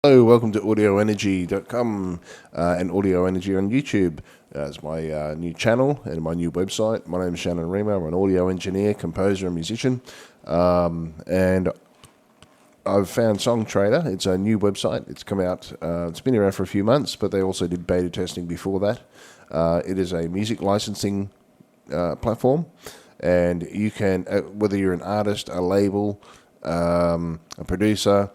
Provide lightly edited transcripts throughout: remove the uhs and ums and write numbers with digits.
Hello, welcome to audioenergy.com and Audio Energy on YouTube. It's my new channel and my new website. My name is Shannon Remo. I'm an audio engineer, composer, and musician. And I've found Songtradr. It's a new website. It's come out, it's been around for a few months, but they also did beta testing before that. It is a music licensing platform, and you can, whether you're an artist, a label, a producer,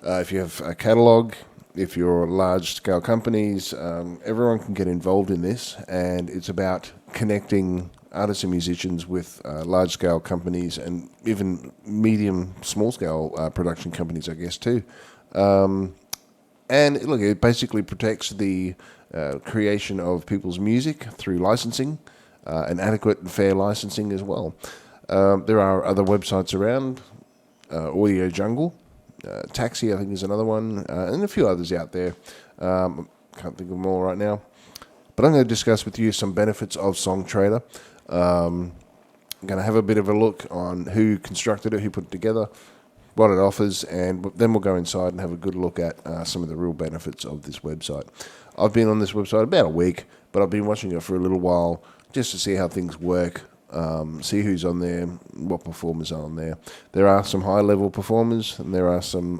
if you have a catalog, if you're large-scale companies, everyone can get involved in this, and it's about connecting artists and musicians with large-scale companies and even medium, small-scale production companies, I guess, too. And look, it basically protects the creation of people's music through licensing, and adequate and fair licensing as well. There are other websites around, Audio Jungle. Taxi, I think, is another one, and a few others out there. Can't think of them all right now. But I'm going to discuss with you some benefits of Songtradr. I'm going to have a bit of a look on who constructed it, who put it together, what it offers, and then we'll go inside and have a good look at some of the real benefits of this website. I've been on this website about a week, but I've been watching it for a little while just to see how things work. See who's on there, what performers are on there. There are some high-level performers, and there are some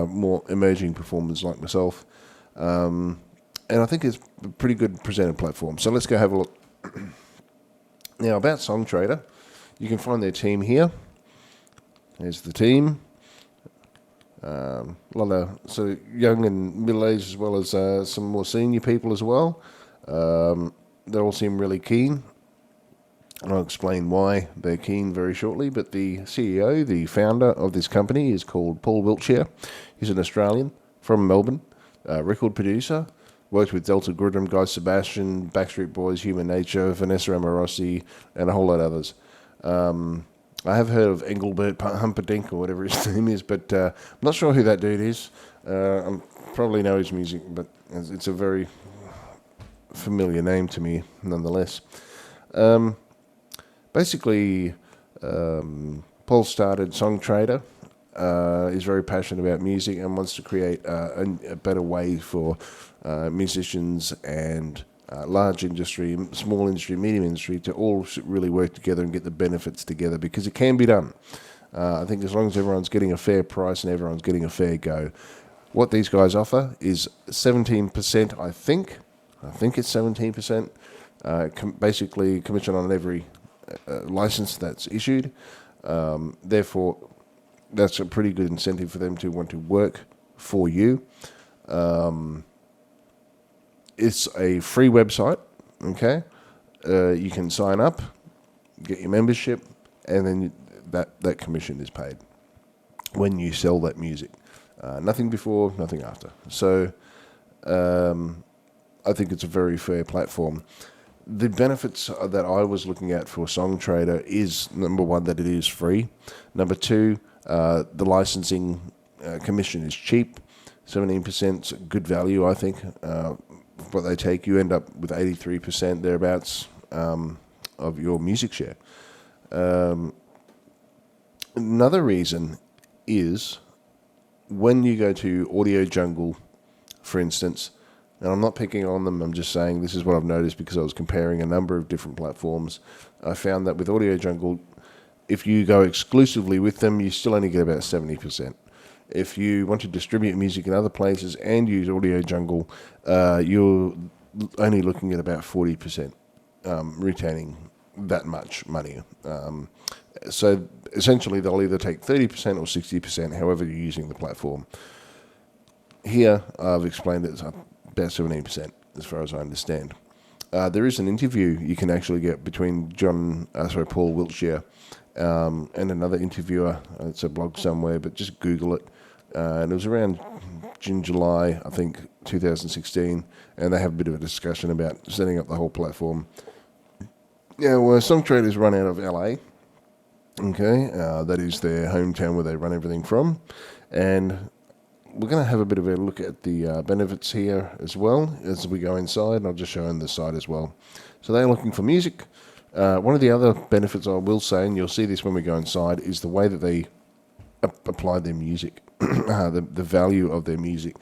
more emerging performers like myself. And I think it's a pretty good presented platform. So let's go have a look. Now, about Songtradr, you can find their team here. There's the team. A lot of sort of young and middle-aged, as well as some more senior people as well. They all seem really keen. And I'll explain why they're keen very shortly, but the CEO, the founder of this company, is called Paul Wiltshire. He's an Australian from Melbourne, record producer, worked with Delta Goodrem, Guy Sebastian, Backstreet Boys, Human Nature, Vanessa Amorosi, and a whole lot of others. I have heard of Engelbert Humperdinck, or whatever his name is, but I'm not sure who that dude is. I probably know his music, but it's a very familiar name to me nonetheless. Basically, Paul started Songtradr. He's very passionate about music and wants to create a better way for musicians and large industry, small industry, medium industry to all really work together and get the benefits together, because it can be done. I think as long as everyone's getting a fair price and everyone's getting a fair go. What these guys offer is 17%, I think it's 17%, basically commission on every license that's issued. Therefore, that's a pretty good incentive for them to want to work for you. It's a free website, okay? You can sign up, get your membership, and then that commission is paid when you sell that music. Nothing before, nothing after. So I think it's a very fair platform. The benefits that I was looking at for Songtradr is, number one, that it is free. Number two, the licensing commission is cheap. 17% 's good value, I think. What they take, you end up with 83% thereabouts of your music share. Another reason is when you go to Audio Jungle, for instance, and I'm not picking on them, I'm just saying this is what I've noticed because I was comparing a number of different platforms. I found that with Audio Jungle, if you go exclusively with them, you still only get about 70%. If you want to distribute music in other places and use Audio Jungle, you're only looking at about 40%, retaining that much money. So essentially, they'll either take 30% or 60%, however you're using the platform. Here, I've explained it's about 17%, as far as I understand. There is an interview you can actually get between Paul Wiltshire and another interviewer. It's a blog somewhere, but just Google it. And it was around June, July, I think, 2016, and they have a bit of a discussion about setting up the whole platform. Yeah, well, Songtradr is run out of LA. Okay, that is their hometown where they run everything from, and we're going to have a bit of a look at the benefits here as well as we go inside, and I'll just show on the side as well. So they're looking for music. One of the other benefits I will say, and you'll see this when we go inside, is the way that they apply their music. the value of their music.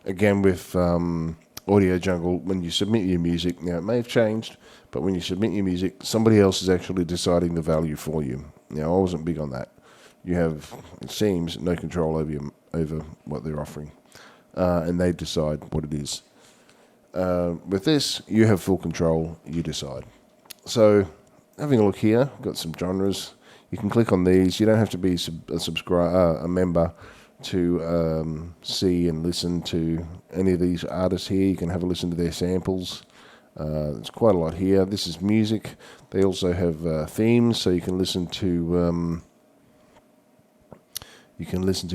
Again, with Audio Jungle, when you submit your music, now it may have changed, but when you submit your music, somebody else is actually deciding the value for you. Now, I wasn't big on that. You have, it seems, no control over what they're offering, and they decide what it is. With this, you have full control. You decide. So, having a look here, got some genres. You can click on these. You don't have to be a member to see and listen to any of these artists here. You can have a listen to their samples. There's quite a lot here. This is music. They also have themes, so you can listen to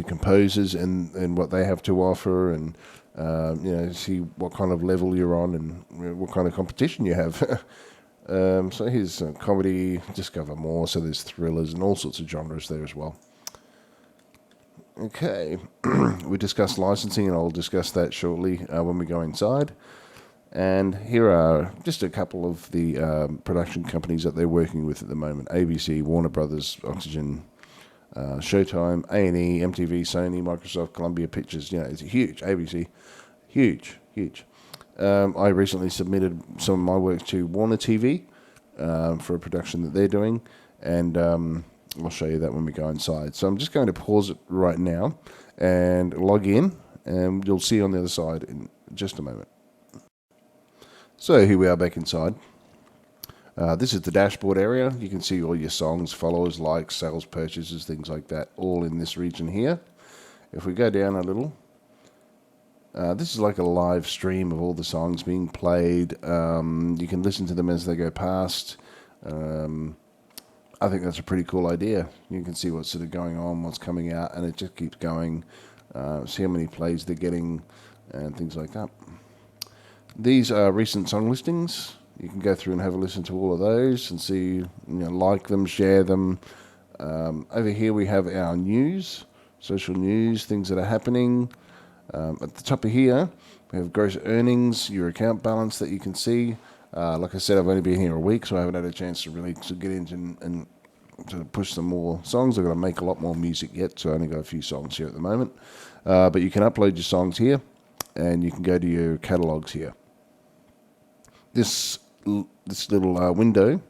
composers and what they have to offer, and see what kind of level you're on and what kind of competition you have. So here's comedy, discover more. So there's thrillers and all sorts of genres there as well. Okay, we discussed licensing, and I'll discuss that shortly when we go inside. And here are just a couple of the production companies that they're working with at the moment: ABC, Warner Brothers, Oxygen, Showtime, A&E, MTV, Sony, Microsoft, Columbia Pictures. It's huge. ABC, huge. I recently submitted some of my work to Warner TV for a production that they're doing, and I'll show you that when we go inside. So I'm just going to pause it right now and log in, and you'll see on the other side in just a moment. So here we are back inside. This is the dashboard area. You can see all your songs, followers, likes, sales, purchases, things like that, all in this region here. If we go down a little, this is like a live stream of all the songs being played. You can listen to them as they go past. I think that's a pretty cool idea. You can see what's sort of going on, what's coming out, and it just keeps going. See how many plays they're getting and things like that. These are recent song listings. You can go through and have a listen to all of those and see, like them, share them. Over here we have our news, social news, things that are happening. At the top of here, we have gross earnings, your account balance that you can see. Like I said, I've only been here a week, so I haven't had a chance to really get into and to push some more songs. I've got to make a lot more music yet, so I only got a few songs here at the moment. But you can upload your songs here, and you can go to your catalogs here. This little window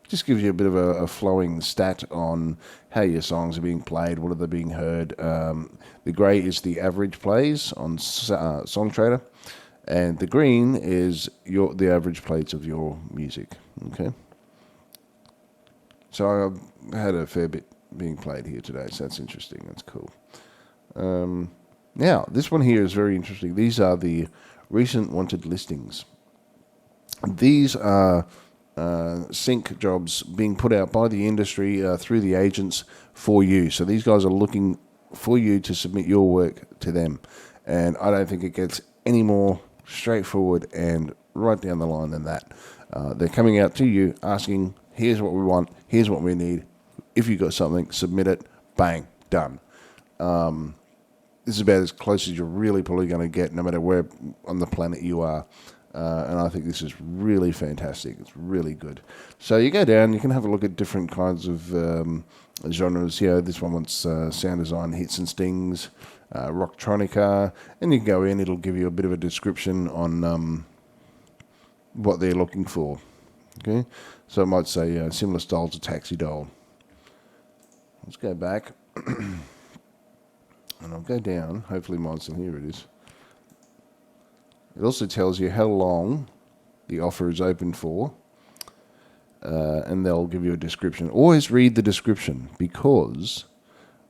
just gives you a bit of a flowing stat on how your songs are being played, what are they being heard. The grey is the average plays on Songtradr, and the green is the average plays of your music. Okay. So I've had a fair bit being played here today, so that's interesting. That's cool. Now, this one here is very interesting. These are the recent wanted listings. These are sync jobs being put out by the industry through the agents for you. So these guys are looking for you to submit your work to them. And I don't think it gets any more straightforward and right down the line than that. They're coming out to you asking, here's what we want, here's what we need. If you've got something, submit it, bang, done. This is about as close as you're really probably going to get, no matter where on the planet you are. And I think this is really fantastic. It's really good. So you go down, you can have a look at different kinds of genres here. This one wants sound design, hits and stings, rocktronica, and you can go in, it'll give you a bit of a description on what they're looking for. Okay, so it might say similar style to Taxi Doll. Let's go back, and I'll go down. Hopefully mine's still here. It is. It also tells you how long the offer is open for, and they'll give you a description. Always read the description, because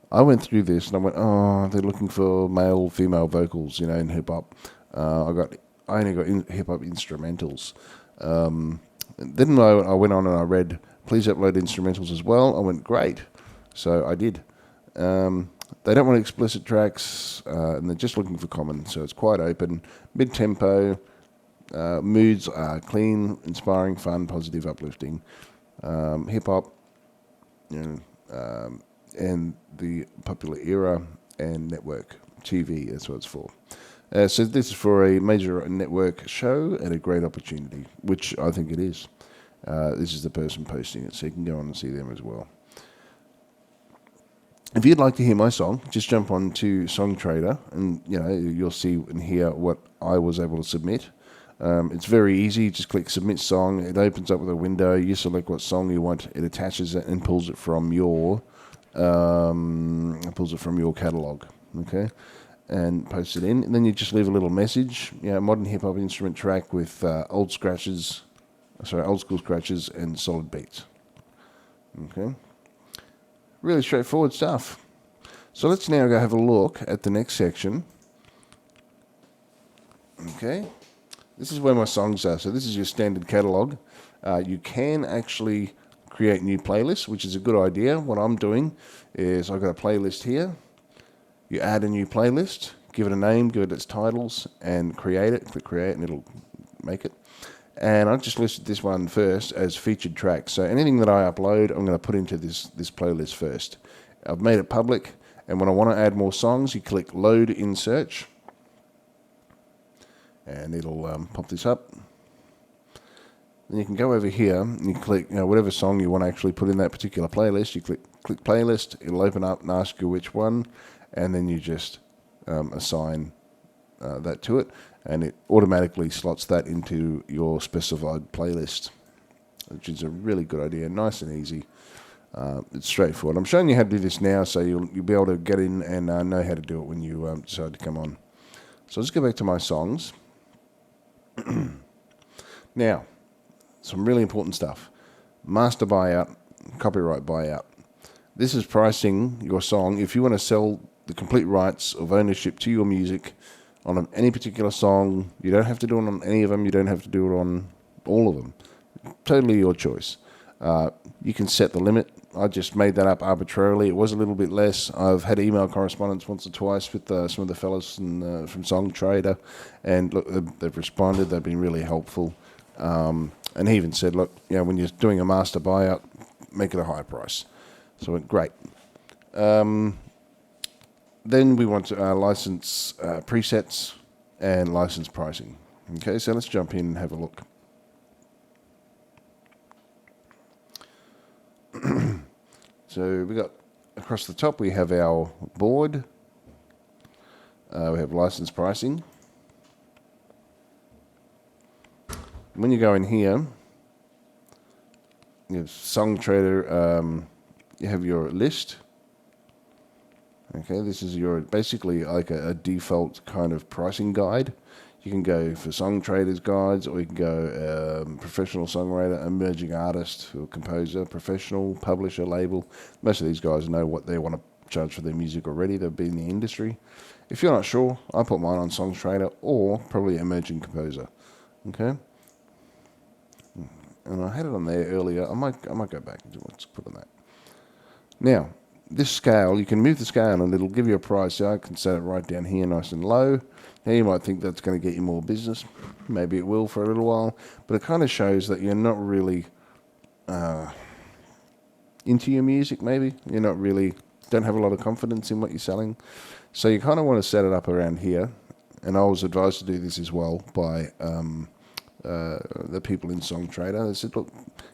I went through this and I went, oh, they're looking for male, female vocals, in hip hop. I only got hip hop instrumentals. Then I went on and I read, please upload instrumentals as well. I went, great. So I did. They don't want explicit tracks, and they're just looking for common, so it's quite open. Mid-tempo, moods are clean, inspiring, fun, positive, uplifting. Hip-hop, and the popular era, and network TV, that's what it's for. So this is for a major network show and a great opportunity, which I think it is. This is the person posting it, so you can go on and see them as well. If you'd like to hear my song, just jump on to Songtradr, and you'll see and hear what I was able to submit. It's very easy. Just click Submit Song. It opens up with a window. You select what song you want. It attaches it and pulls it from your catalog. Okay, and posts it in. And then you just leave a little message. Modern hip hop instrument track with old school scratches and solid beats. Okay. Really straightforward stuff. So let's now go have a look at the next section. Okay. This is where my songs are. So this is your standard catalog. You can actually create new playlists, which is a good idea. What I'm doing is I've got a playlist here. You add a new playlist, give it a name, give it its titles, and create it. Click create and it'll make it. And I've just listed this one first as featured tracks. So anything that I upload, I'm going to put into this playlist first. I've made it public, and when I want to add more songs, you click Load in Search, and it'll pop this up. Then you can go over here, and you click whatever song you want to actually put in that particular playlist. You click Playlist, it'll open up and ask you which one, and then you just assign that to it, and it automatically slots that into your specified playlist, which is a really good idea. Nice and easy. It's straightforward. I'm showing you how to do this now, so you'll be able to get in and know how to do it when you decide to come on. So let's go back to my songs. Now, some really important stuff. Master buyout, copyright buyout. This is pricing your song. If you want to sell the complete rights of ownership to your music on any particular song, you don't have to do it on any of them. You don't have to do it on all of them. Totally your choice. You can set the limit. I just made that up arbitrarily. It was a little bit less. I've had email correspondence once or twice with some of the fellas from Songtradr, and look, they've responded. They've been really helpful. And he even said, look, when you're doing a master buyout, make it a high price. So I went, great. Then we want to license presets and license pricing. Okay, so let's jump in and have a look. So we got across the top, we have our board. We have license pricing. When you go in here, you have Songtradr, you have your list. Okay, this is your basically like a default kind of pricing guide. You can go for Songtradr's guides, or you can go professional songwriter, emerging artist, or composer, professional, publisher, label. Most of these guys know what they want to charge for their music already. They've been in the industry. If you're not sure, I put mine on Songtradr or probably emerging composer. Okay. And I had it on there earlier. I might go back and let's put on that. Now, this scale, you can move the scale and it'll give you a price. So I can set it right down here, nice and low. Now you might think that's going to get you more business. Maybe it will for a little while, but it kind of shows that you're not really into your music. Maybe you're not really don't have a lot of confidence in what you're selling. So you kind of want to set it up around here. And I was advised to do this as well by the people in Songtradr. They said, look,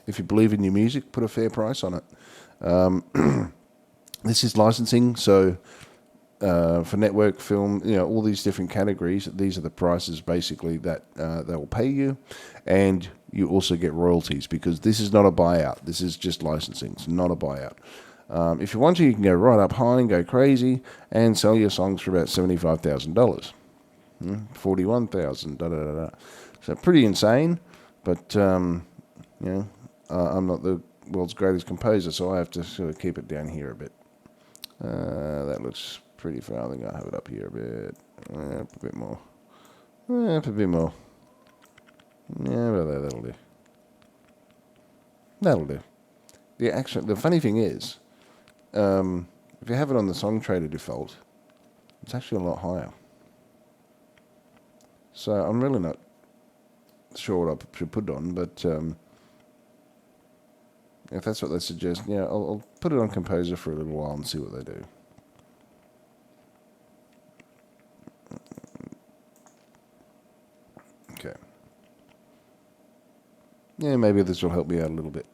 if you believe in your music, put a fair price on it. This is licensing, so for network, film, all these different categories, these are the prices basically that they will pay you, and you also get royalties because this is not a buyout. This is just licensing. It's not a buyout. If you want to, you can go right up high and go crazy and sell your songs for about $75,000, $41,000. So pretty insane, but I'm not the world's greatest composer, so I have to sort of keep it down here a bit. That looks pretty far. I think I'll have it up here a bit. Up a bit more. Up a bit more. Yeah, well, that'll do. That'll do. The funny thing is, if you have it on the Songtradr default, it's actually a lot higher. So I'm really not sure what I should put it on, but if that's what they suggest, I'll put it on Composer for a little while and see what they do. Okay. Yeah, maybe this will help me out a little bit.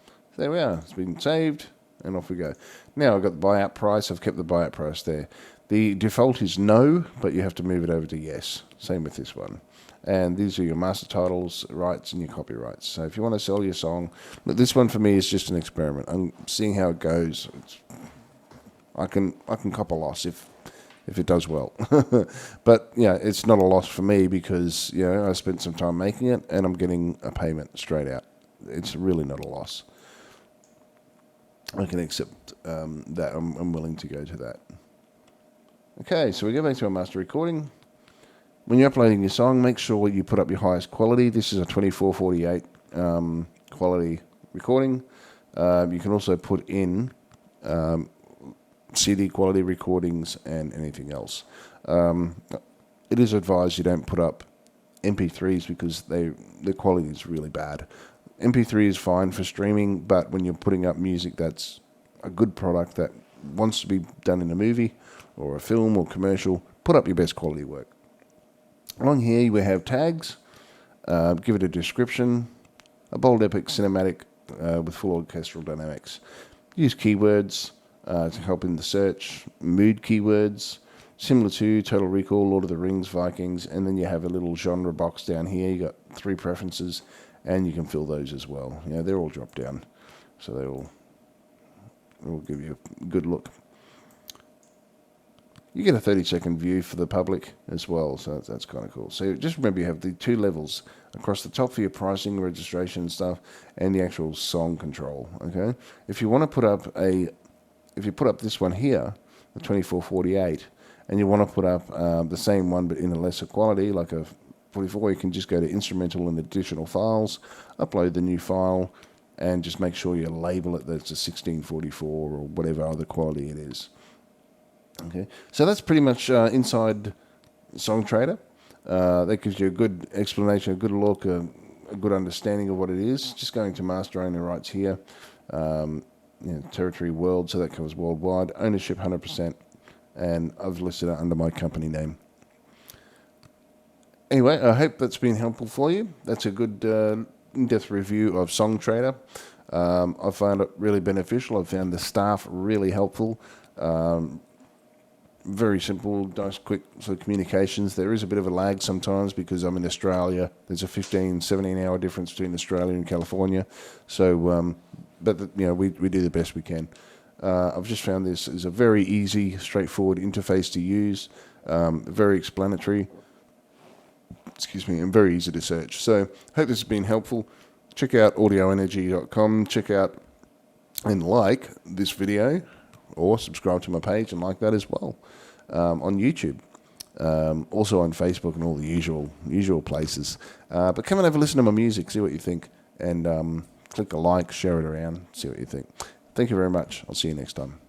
So there we are. It's been saved and off we go. Now I've got the buyout price. I've kept the buyout price there. The default is no, but you have to move it over to yes. Same with this one. And these are your master titles, rights, and your copyrights. So if you want to sell your song, look, this one for me is just an experiment. I'm seeing how it goes. I can cop a loss if it does well. But yeah, it's not a loss for me because I spent some time making it and I'm getting a payment straight out. It's really not a loss. I can accept that. I'm willing to go to that. Okay, so we go back to our master recording. When you're uploading your song, make sure you put up your highest quality. This is a 2448 quality recording. You can also put in CD quality recordings and anything else. It is advised you don't put up MP3s because the quality is really bad. MP3 is fine for streaming, but when you're putting up music that's a good product that wants to be done in a movie or a film or commercial, put up your best quality work. Along here we have tags. Give it a description, a bold epic cinematic with full orchestral dynamics. Use keywords to help in the search, mood keywords, similar to Total Recall, Lord of the Rings, Vikings, and then you have a little genre box down here. You got 3 preferences, and you can fill those as well. They're all dropped down, so they will give you a good look. You get a 30-second view for the public as well, so that's kind of cool. So just remember you have the 2 levels across the top for your pricing, registration and stuff, and the actual song control. Okay, if you want to put up this one here, the 2448, and you want to put up the same one but in a lesser quality, like a 44, you can just go to instrumental and additional files, upload the new file, and just make sure you label it that it's a 1644 or whatever other quality it is. Okay, so that's pretty much inside Songtradr. That gives you a good explanation, a good look, a good understanding of what it is. Just going to master owner rights here, territory world, so that covers worldwide, ownership 100%, and I've listed it under my company name. Anyway, I hope that's been helpful for you. That's a good in-depth review of Songtradr. I found it really beneficial. I found the staff really helpful. Very simple, nice, quick sort of communications. There is a bit of a lag sometimes because I'm in Australia. There's a 17-hour difference between Australia and California. So, we do the best we can. I've just found this is a very easy, straightforward interface to use, very explanatory, and very easy to search. So, hope this has been helpful. Check out audioenergy.com. Check out and like this video, or subscribe to my page and like that as well on YouTube. Also on Facebook and all the usual places. But come and have a listen to my music, see what you think, and click a like, share it around, see what you think. Thank you very much. I'll see you next time.